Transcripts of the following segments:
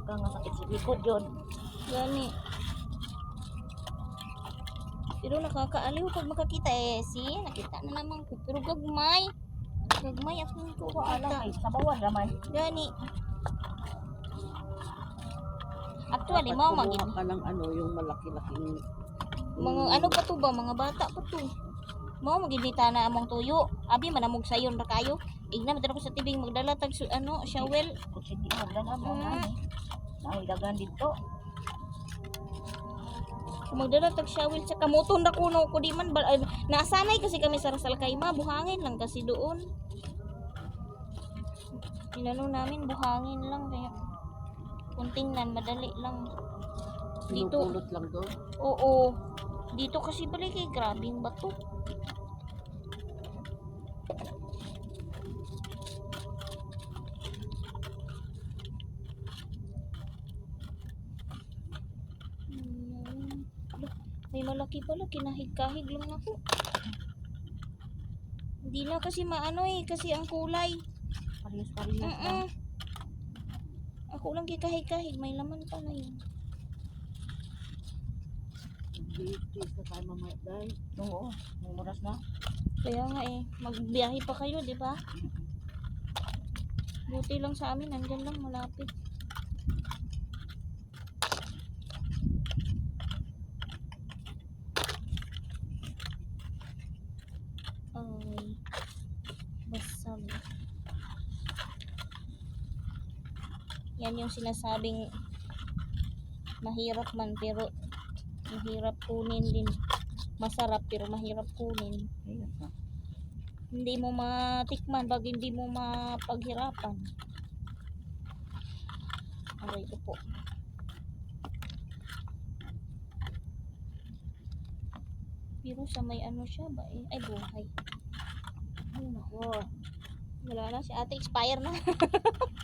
ka nga sakit sa likod yun. Gani. Pero nakakaaliw pag makakita see, nakita na naman ko. Pero gagmay. Gagmay akong ko Wala kita. kay sabawan naman. Gani. Actually, mau magin. ka ng ano, yung malaki-laking Mga ano pa to ba? Mga bata pa to. Mau maginita na among tuyo. Abi manamog sayon ra kayo. Igna madala ko sa tibing magdala tag ano, shovel. kung hindi magdala mo na ni. Ay dagan dito. Magdala tag shovel sa kamuton na kuno ko di man nasanay kasi kami sa Salkayma, buhangin lang kasi doon. Inano namin buhangin lang kaya kunting nan madali lang. Dito Pinupulot lang doon. oo. Dito kasi balik kay grabing bato. May malaki pala, kinahig-kahig lang ako. Hindi na kasi maano kasi ang kulay. Parehas-parehas lang. Ako lang kikahig-kahig, may laman pala yun. Bitis na tayo mamaya dahil. Oo, may oras na. Kaya nga magbiyahe pa kayo, di ba? Buti lang sa amin, nandyan lang malapit. Ay, basag. Yan yung sinasabing mahirap man pero mahirap kunin din. Masarap pero mahirap kunin. Ayun na. Hindi mo matikman pag hindi mo mapaghirapan. Aray ko po. Pero sa may ano siya ba ay buhay. Ay nako. Wala na si ate, expire na.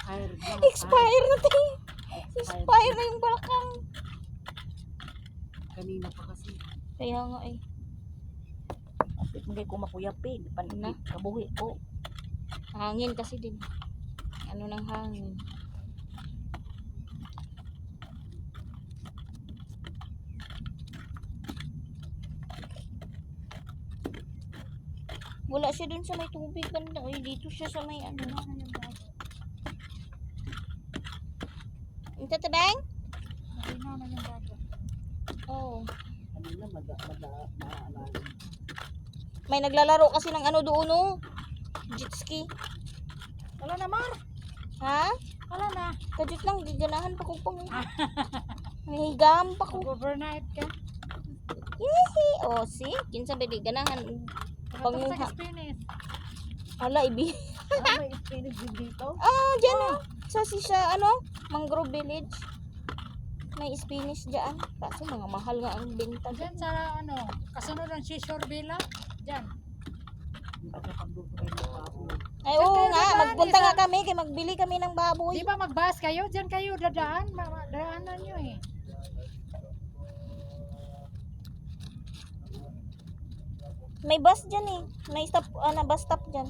Fire na. Expire na tayo. Fire. Expire na yung balakang. Kanina pa kasi. Kaya nga Kapit hindi ko makuyapi. Di pa Na? kabuhi ko. hangin kasi din. Ano ng hangin. Wala siya dun sa may tubig banda. Ay, dito siya sa may ano. Ito tabang? Ay naman yung bago. Oo. Kanina maalalim. May naglalaro kasi ng ano doon oh. Jet ski. Wala na Mar. Ha? Wala na. Kadit lang, giganahan pa ko pang. Nahigam pa ko. Overnight ka. Hihi. Oh, see? Kinsa ba di ganahan? Panguha. Spanish. Ala, ibi. May Spanish din dito. Ah, dyan oh. Sa siya, ano? Mangrove Village. May Spanish dyan. Kaso mga mahal nga ang benta Diyan dyan. sa ano, kasunod ng Seashore Villa, diyan. Ay, oo kayo nga. dadaan, Magpunta isa. nga kami. Kaya magbili kami ng baboy. Di ba mag-bus kayo? Diyan kayo dadaan, daanan nyo eh. May bus dyan eh. May stop, bus stop dyan.